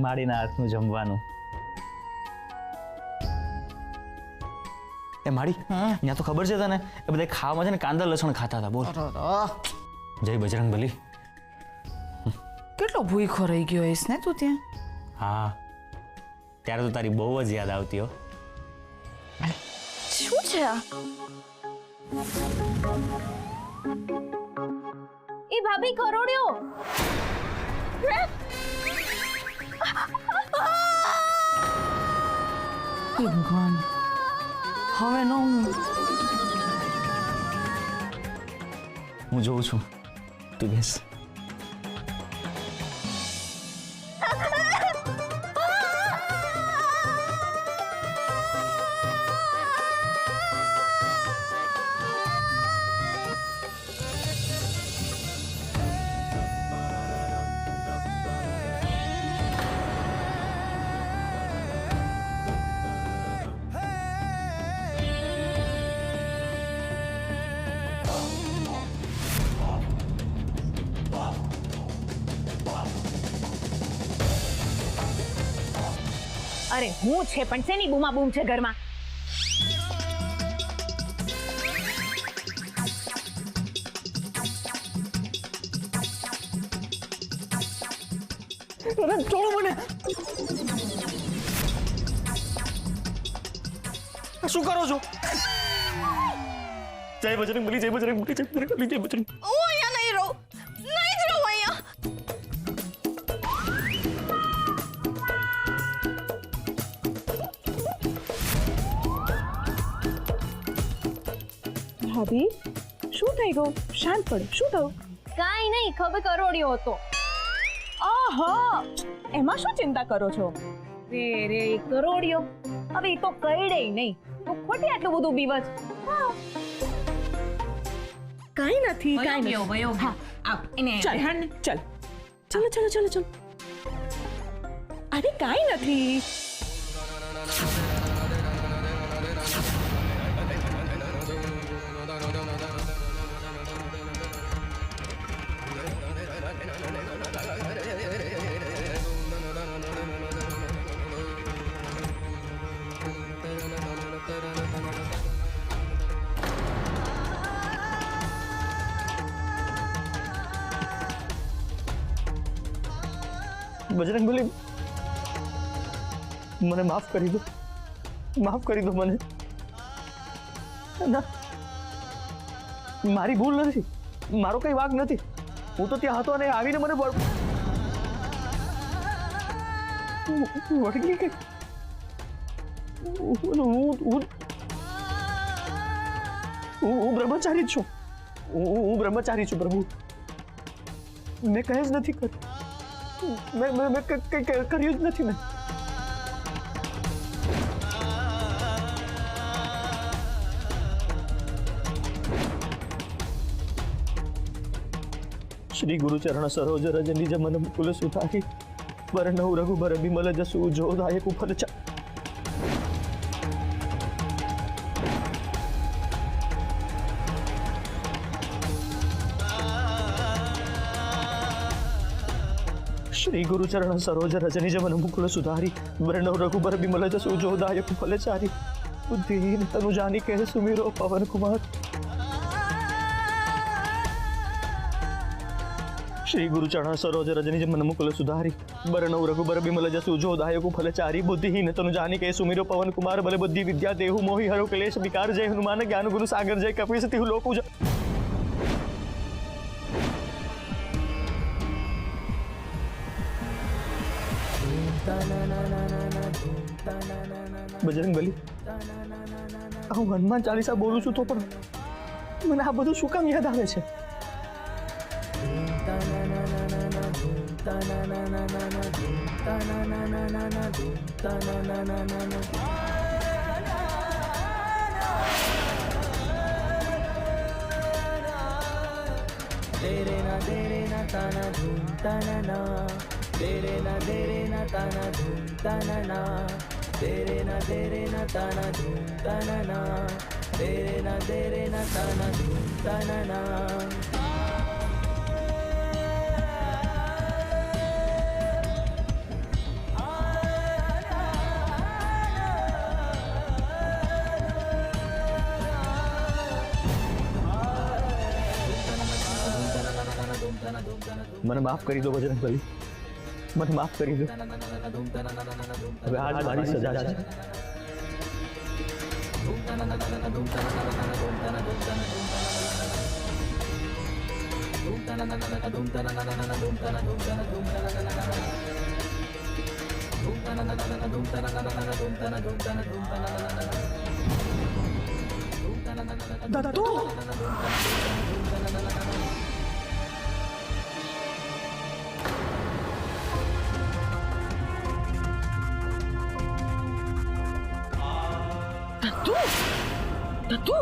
માડીના હાથનું જમવાનું. એ માડી, ત્યાં તો ખબર છે તને, એ બધા ખાવામાં છે ને કાંદા લસણ ખાતા હતા. બોલ. જય બજરંગબલી. કેટલો ભૂખો રહી ગયો હોઈશ ને તું ત્યાં. હા, ત્યારે તો તારી બહુ જ યાદ આવતી હો. શું છે આ? એ ભાભી કરોડ્યો. ભગવાન, હવે નો હું જોઉં છું, તું બેસ. અરે હું છે પણ શેની બૂમા બૂમ છે ઘરમાં? છોડો મને. શું કરો છો? જય બજરંગબલી, જય બજરંગબલી, જય બજરંગબલી, જય બજરંગ. હું અહીંયા નહીં રહું, નહીં જ રહું અહીંયા. ભાભી, શું થઈ ગયું? શાંત પડો. શું થયું? કાઈ નહીં, ખબર કરોડ્યો હતો. આહા, એમાં શું ચિંતા કરો છો? રે કરોડ્યો. હવે એ તો કઈડે નહીં, તું ખોટી આટલું બધું બીવજ. કાઈ નથી, કાઈ નથી. વયો હા, આવ એને ચાલ ચાલ ચલો ચલો ચલો ચલો. અરે કાઈ નથી. બજરંગબલી, મને માફ કરી દો, માફ કરી દો મને. ના, મારી ભૂલ નથી, મારો કઈ વાંક નથી. હું તો ત્યાં હતો અને આવીને મને વળગી ગઈ. હું બ્રહ્મચારી છું. હું બ્રહ્મચારી છું પ્રભુ. મેં કહે જ નથી કર્યું. મેં કઈ કર્યું જ નથી. મેં શ્રી ગુરુચરણ સરોજ રજ નિજ મન મુકુલ સુતારી વર્ણવ રઘુબર બિમલ જસુ જોદાયક ફલ ચા. श्री गुरुचरण सरोज रज निज मन मुकुल सुधारी वर्णव रघुबर बिमल जसु जोदायक फल चारी बुद्धिहीन तनु जानी कह सुमिरो पवन कुमार. श्री गुरुचरण सरोज रज निज मन मुकुल सुधारी वर्णव रघुबर बिमल जसु जोदायक फल चारी बुद्धिहीन तनु जानी कह सुमिरो पवन कुमार बल बुद्धि विद्या देहु मोहि हरो क्लेश विकार जय हनुमान ज्ञान गुरु सागर जय कपीसति लोक उज. બજરંગબલી, હું હનુમાન ચાલીસા બોલું છું તો પણ મને આ બધું શું કામ યાદ આવે છે? तेरे ना ताना धूम ताना तेरे ना ताना धूम ताना तेरे ना ताना धूम ताना तेरे ना ताना धूम ताना મને માફ કરી દો બજરંગબલી, મને માફ કરી દો. હવે આજ મારી સજા છે. દત્તુ દત્તુ દત્તુ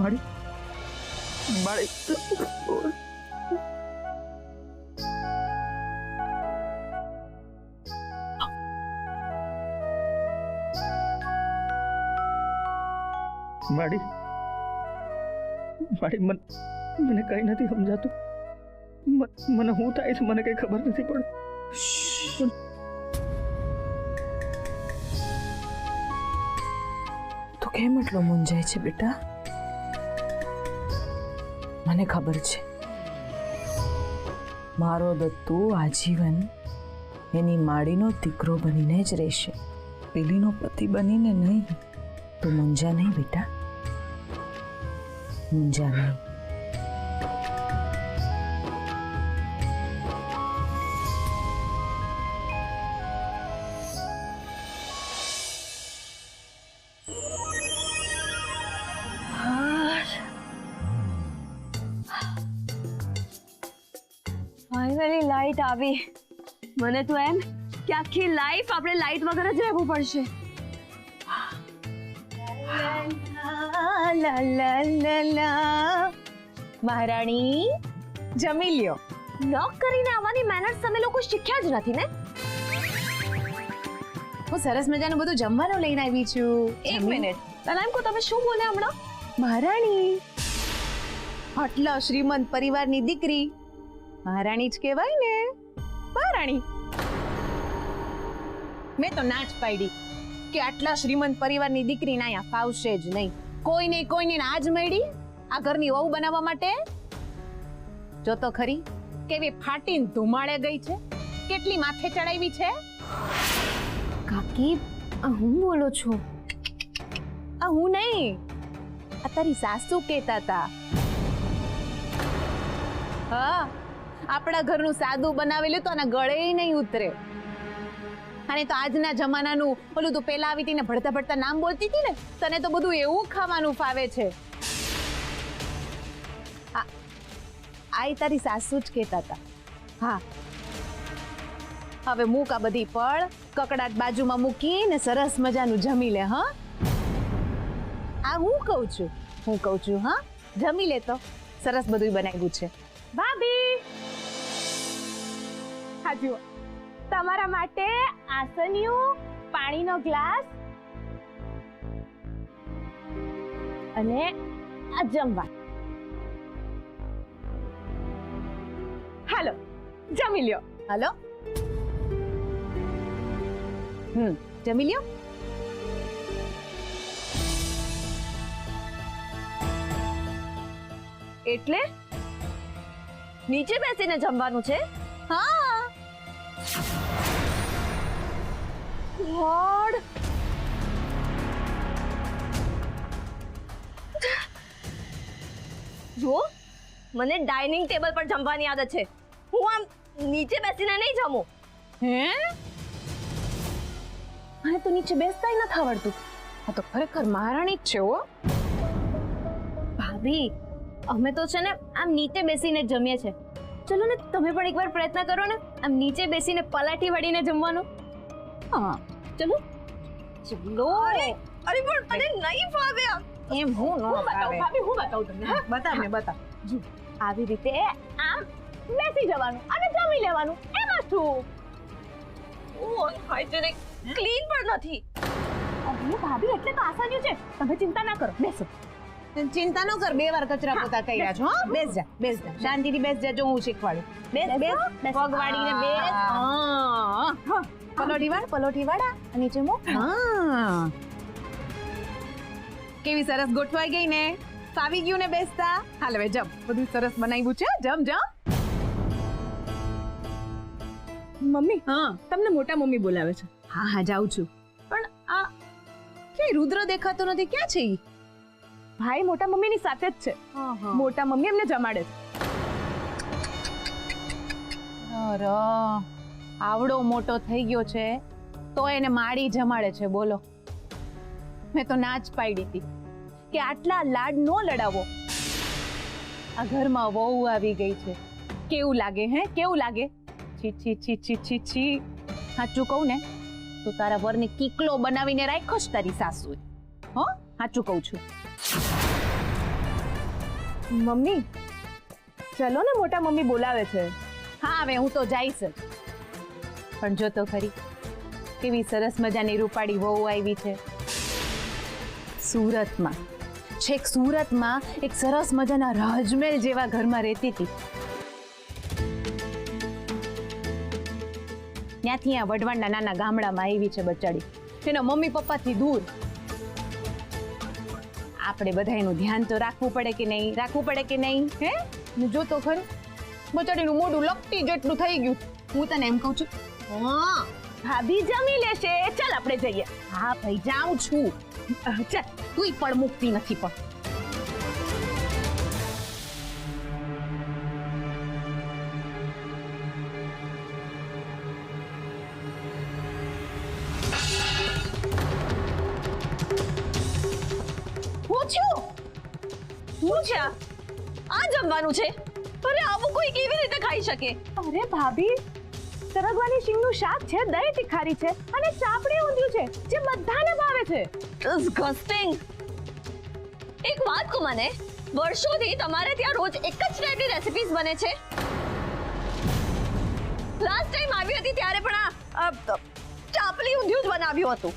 મારી મારી માડી માડી મને કઈ નથી સમજાતું. મને શું થાય છે મને કઈ ખબર નથી પડતી. તો કેમ એટલો મૂંઝાય છે બેટા? મને ખબર છે મારો દત્તુ આજીવન એની માડીનો દીકરો બનીને જ રહેશે, પેલીનો પતિ બનીને નહીં. તો મૂંઝા નહીં બેટા, મૂંઝા નહીં. ફાઇનલી લાઈટ આવી. મને તો એમ કે આખી લાઈફ આપણે લાઈટ વગર જ રહેવું પડશે. મહારાણી જમી લ્યો. નોક કરીને આવવાની મેનર્સ તમે લોકો શીખ્યા જ નથી ને. હું સરસ મજાનું બધું જમવાનું લઈને આવી છું. એક મિનિટ તને એમ કહું, તમે શું બોલ્યા હમણાં? મહારાણી આટલા શ્રીમંત પરિવારની દીકરી મહારાણી જ કહેવાય ને. મહારાણી મેં તો ના જ પાડી કે આટલા શ્રીમંત પરિવારની દીકરી ના અહીંયા ફાવશે જ નહીં. કોઈને આજ મળી આ ઘરની વહુ બનાવવા માટે. જો તો ખરી કેવી ફાટીને ધુમાડે ગઈ છે, કેટલી માથે ચડાવી છે. કાકી આ હું બોલો છો? આ હું નહીં, આ તારી સાસુ કહેતા હતા. હા, આપણા ઘરનું સાદું બનાવેલું તો આના ગળે નહીં ઉતરે. અને તો આજના જમાનાનું ઓલું તું પેલા આવી હતી ને ભડતા ભડતા નામ બોલતી હતી ને, તને તો બધું એવું ખાવાનું ફાવે છે. આ તારી સાસુ જ કહેતા હતા. હા, હવે મૂક આ બધી પળ, કકડાટ બાજુમાં મૂકીને સરસ મજાનું જમી લે. હા, આ હું કહું છું. હા, જમી લે તો સરસ બધું બનાવ્યું છે. ભાભી હા જુઓ, તમારા માટે આસનિયું, પાણીનો ગ્લાસ અને આ જમવા. હાલો જમી લ્યો. હાલો જમી લ્યો. એટલે નીચે બેસીને જમવાનું છે? હા. ગોડ, જો મને ડાઇનિંગ ટેબલ પર જમવાની આદત છે. હું આમ નીચે બેસીને નહીં જમું. હે? મને તો નીચે બેસતાય નથી આવડતું. આ તો ખરેખર મહારાણી જ છે. હો ભાભી, અમે તો છે ને આમ નીચે બેસીને જમીએ છે. ચલો ને તમે પણ એકવાર પ્રયત્ન કરો ને, આમ નીચે બેસીને પલાઠી વળીને જમવાનું. હા ચલો ચલો. અરે પણ મને નહીં ફાવે એમ. હું નો બતાવું ભાભી, હું બતાવું તમને. બતાવ ને બતાવ. જો આવી રીતે આમ બેસી જવાનું અને જમી લેવાનું. એમાં શું? ઓ હાઇજેનિક, ક્લીન પણ નથી. અરે ભાભી, એટલે તો આસાન છે. તમે ચિંતા ના કરો, બેસો. ચિંતા ન કર, 2 વાર કચરા પોતા કર્યા છો. હા, બેસ જા શાંતિથી બેસ જા, જો હું શીખવાડું. બેસ પગ વાળીને બેસ. હા, પલોઠી વાળા નીચે મૂક. હા, કેવી સરસ ગોઠવાઈ ગઈ ને, ફાવી ગયું ને બેસતા. હાલ હવે જમ, બધું સરસ બનાવ્યું છે. જમ. મમ્મી હા તમને મોટા મમ્મી બોલાવે છે. હા જાઉં છું. પણ આ ક્યાંય રુદ્ર દેખાતો નથી, ક્યાં છે ઈ? ભાઈ મોટા મમ્મીની સાથે જ છે. મોટા મમ્મી એમને જમાડે છે. અરે, આવડો મોટો થઈ ગયો છે તો એને માડી જમાડે છે. બોલો, મેં તો ના જ પાડી હતી કે આટલા લાડ નો લડાવો. આ ઘરમાં વહુ આવી ગઈ છે, કેવું લાગે? કેવું લાગે? છી. સાચું કહું ને તો તારા વરની કીકલો બનાવીને રાખ્યો જ તારી સાસુએ. હો, સાચું કહું છું. મમ્મી ચલો ને, મોટા મમ્મી બોલાવે છે. હા, હવે હું તો જઈશ જ. પણ જો તો ખરી કેવી સરસ મજાની રૂપાળી વહુ આવી છે. સુરતમાં, છેક સુરતમાં એક સરસ મજાના રાજમહેલ જેવા ઘરમાં રહેતી હતી. ત્યાંથી આ વઢવાણના નાના ગામડામાં આવી છે બચાડી, તેના મમ્મી પપ્પાથી દૂર. આપણે બધાયનું ધ્યાન તો રાખવું પડે કે નહીં? હે, જો તો ખરું બચાડીનું મોઢું લપટી જેટલું થઈ ગયું. હું તને એમ કહું છું, હા ભાભી જમી લેશે, ચાલ આપણે જઈએ. હા ભાઈ, જાઉં છું. ચાલ, તુંય પણ મુકતી નથી. પણ શું છે આ જમવાનું છે? અરે આવું કોઈ કેવી રીતે ખાઈ શકે? અરે ભાભી, સરગવાની શીંગનું શાક છે, દહીં તીખારી છે અને ચાપડી ઊંધિયું છે જે બધાને ભાવે છે. ડિસ્ગસ્ટિંગ. એક વાત કહો મને, વર્ષોથી તમારે ત્યાં રોજ એક જ ટાઈપની રેસિપીઝ બને છે? લાસ્ટ ટાઈમ આવી હતી ત્યારે પણ આ ચાપલી ઊંધિયું જ બનાવ્યું હતું.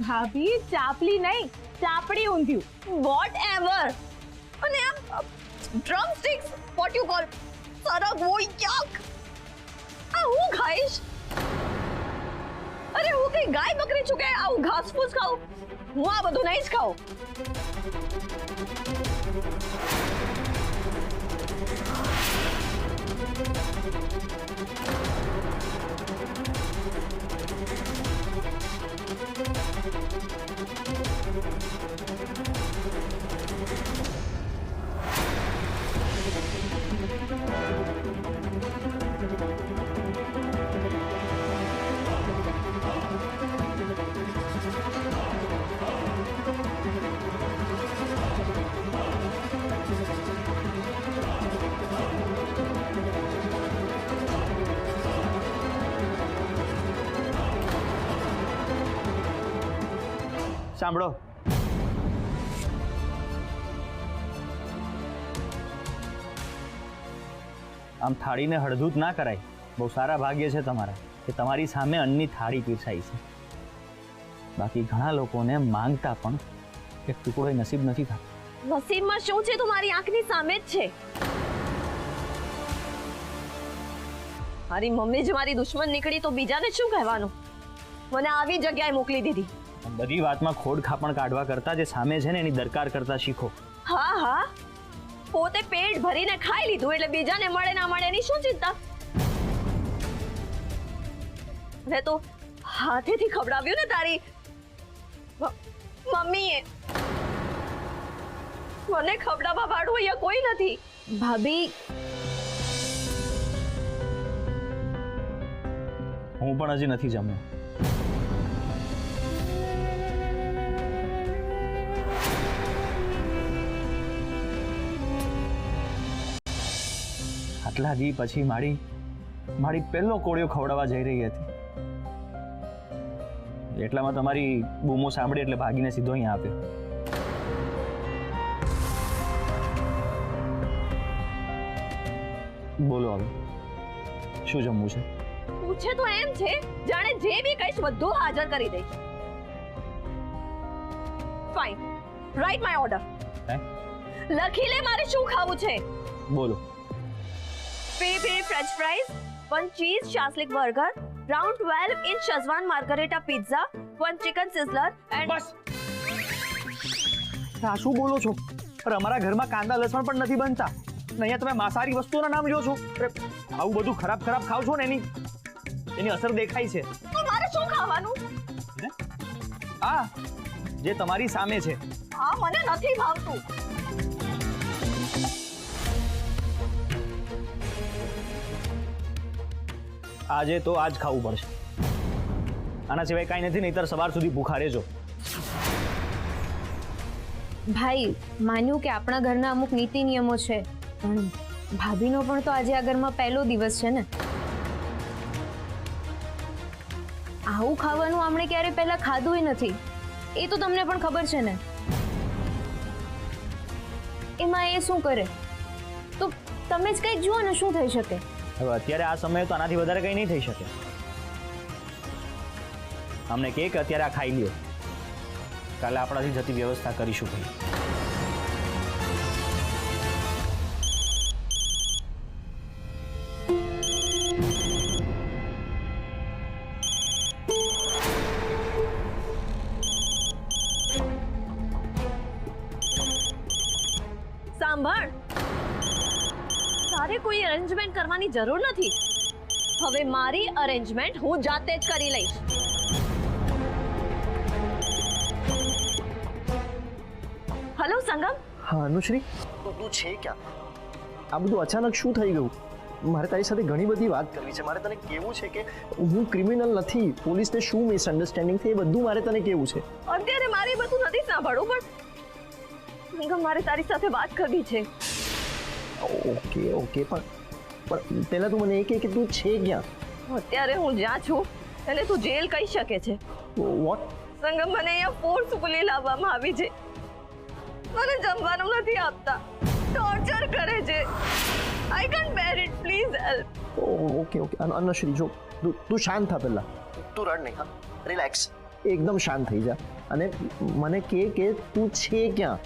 ભાભી, ચાપલી નહીં, ચાપડી ઊંધિયું. Vote ever. અને આ drum sticks, what you call, સરગવો, યક. આ હું ખાઈશ? અરે હું કઈ ગાય બકરી છું કે આવું ઘાસ ફૂસ ખાઉં? હું આ બધું નહીં જ ખાઉં. સાંભળો, આમ થાળીને હળધૂત ના કરાય. બહુ સારા ભાગ્ય છે તમારા કે તમારી સામે અન્નની થાળી પીરસાઈ છે. બાકી ઘણા લોકોને માંગતા પણ એક ટુકડો નસીબ નથી થતો. નસીબમાં શું છે? તમારી આંખની સામે જ છે. મારી મમ્મી જ મારી દુશ્મન નીકળી તો બીજાને શું કહેવાનું? મને આવી જગ્યાએ મોકલી દીધી. બધી વાતમાં ખોડ ખાપણ કાઢવા કરતા જે સામે છે ને એની દરકાર કરતા શીખો. હા, પોતે પેટ ભરીને ખાઈ લીધું એટલે બીજાને મળે ના મળે એની શું ચિંતા? મેં તો હાથેથી ખવડાવ્યું ને તારી મમ્મીએ. મને ખવડાવવા વાળું અહીંયા કોઈ નથી. ભાભી, હું પણ હજી નથી જમ્યો. આટલા દી પછી મારી પહેલો કોળિયો ખવડાવવા જઈ રહી હતી. એટલામાં તમારી બૂમો સાંભળી એટલે ભાગીને સીધો અહીંયા આવ્યો. બોલો હવે શું જમવું છે? પૂછે તો એમ છે જાણે જે બી કહીશ બધું હાજર કરી દઈશ. Fine, write my order. લખી લે મારે શું ખાવું છે. બોલો. Peri French fries, 1 cheese shashlik burger, round 12 inch Shazwan margarita pizza, 1 chicken sizzler and બસ. આ શું બોલો છો? પણ અમારા ઘરમાં કાંદા લસણ પણ નથી બનતા. અને અહીંયા તમે માંસાહારી વસ્તુઓના નામ લ્યો છો. અરે, આવું બધું ખરાબ ખાવ છો ને એની અસર દેખાય છે. તો મારે શું ખાવાનું? આ જે તમારી સામે છે. હા મને નથી ભાવતું. આજે તો આજ ખાવું પડશે. આના સિવાય કાંઈ નથી, નહીંતર સવાર સુધી ભૂખા રહેજો. ભાઈ માન્યું કે આપણા ઘરના અમુક નીતિ નિયમો છે, પણ ભાભીનો પણ તો આજે આ ઘરમાં પહેલો દિવસ છે ને. આવું ખાવાનું આપણે ક્યારે પહેલા ખાધું નથી, એ તો તમને પણ ખબર છે ને. એમાં એ શું કરે તો તમે જ કંઈક જુઓ ને શું થઈ શકે. હવે અત્યારે આ સમયે તો આનાથી વધારે કંઈ નહીં થઈ શકે. અમને કે અત્યારે આ ખાઈ લ્યો, કાલે આપણાથી જતી વ્યવસ્થા કરીશું. ભાઈ સાંભળ, તારે કોઈ અરેન્જમેન્ટ કરવાની જરૂર નથી. હવે મારી અરેન્જમેન્ટ હું જાતે જ કરી લઈશ. હેલો સંગમ. હા અનુશ્રી, તું છે ક્યાં? આ બધું અચાનક શું થઈ ગયું? મારે તારી સાથે ઘણી બધી વાત કરવી છે. મારે તને કહેવું છે કે હું ક્રિમિનલ નથી. પોલીસને શું મિસઅન્ડરસ્ટેન્ડિંગ થઈ એ બધું મારે તને કહેવું છે. અત્યારે મારે બધું નથી સાંભળવું, પણ સંગમ મારે તારી સાથે વાત કરવી છે. ઓકે પણ પહેલા તું મને એ કહે કે તું છે ક્યાં? અત્યારે હું જ્યાં છું એને તું જેલ કહી શકે છે. વોટ? સંગમ મને અહીંયા ફોર્સફુલી લાવવામાં આવી છે. મને જમવાનું નથી આપતા, ટોર્ચર કરે છે. I can't bear it, please help. Okay Anushree, જો તું શાંત થા. પહેલા તું રડ નહીં, હા, રિલેક્સ, એકદમ શાંત થઈ જા અને મને કહે કે તું છે ક્યાં?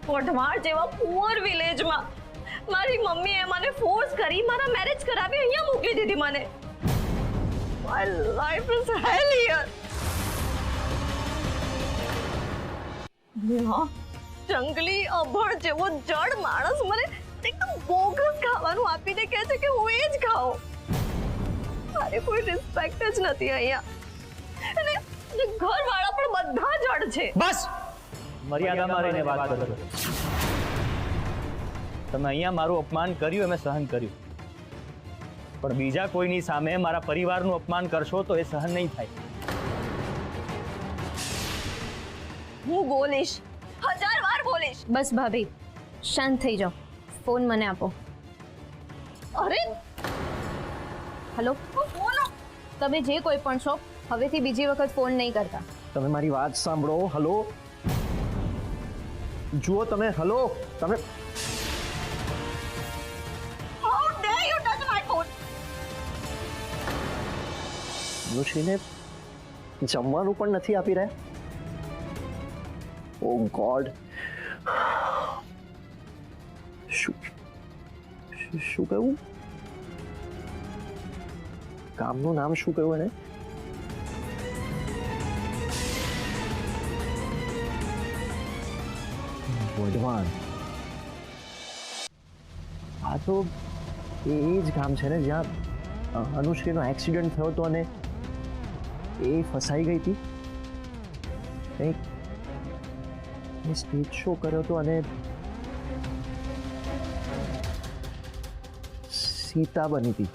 કોઠમાર જેવા પુઅર વિલેજમાં મારી મમ્મીએ મને ફોર્સ કરી મારા મેરેજ કરાવી અહીંયા મોકલી દીધી મને. My life is hell here. જંગલી અભણ જેવો જડ માણસ મને એકદમ બોગસ ખાવાનું આપીને કહે છે કે હું એ જ ખાઉં. મારે કોઈ રિસ્પેક્ટ જ નથી અહીંયા, અને ઘરવાળા પણ બધા જડ છે. બસ મર્યાદામાં રહીને વાત કરો. તમે અહીંયા મારું અપમાન કર્યું, મેં સહન કર્યું, પણ બીજા કોઈની સામે મારા પરિવારનું અપમાન કરશો તો એ સહન નહીં થાય. હું બોલીશ, 1000 વાર બોલીશ. બસ ભાભી શાંત થઈ જાઓ. ફોન મને આપો. અરે હલો, બોલો. તમે જે કોઈ પણ છો હવેથી બીજી વખત ફોન નહીં કરતા. તમે મારી વાત સાંભળો. હલો, જુઓ તમે. હલો, તમે How dare you touch my phone? અનુશ્રીને જમવાનું પણ નથી આપી રહ્યા. ઓ ગોડ, શું કહ્યું? કામનું નામ શું કહ્યું એને? વઢવાણ. આ તો એ જ ગામ છે ને જ્યાં અનુશ્રીનો એક્સિડન્ટ થયો હતો અને એ ફસાઈ ગઈ હતી. કંઈક સ્ટેજ શો કર્યો હતો અને સીતા બની હતી.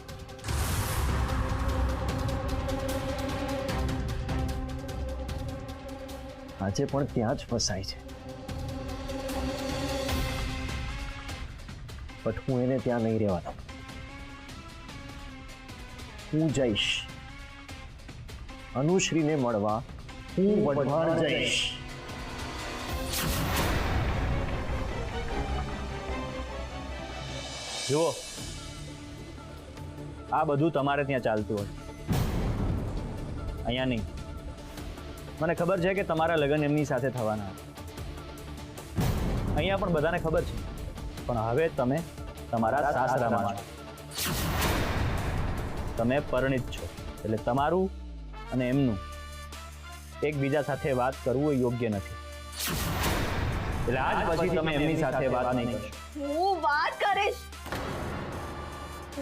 આજે પણ ત્યાં જ ફસાય છે. બટ હું એને ત્યાં નહીં રહેવાનો. હું જઈશ અનુશ્રીને મળવા. હું વઢવાણ જઈશ. જુઓ, આ બધું તમારે ત્યાં ચાલતું હોય, અહીંયા નહીં. મને ખબર છે કે તમારા લગ્ન એમની સાથે થવાના હતા, અહીંયા પણ બધાને ખબર છે, પણ હવે તમે તમારા સાસરામાં છો, તમે પરિણીત છો, એટલે તમારું અને એમનું એકબીજા સાથે વાત કરવું એ યોગ્ય નથી. એટલે આજ પછી તમે એમની સાથે વાત નહીં કરશો. હું વાત કરીશ,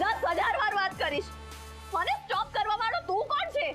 10,000 વાર વાત કરીશ. મને સ્ટોપ કરવા વાળો તું કોણ છે?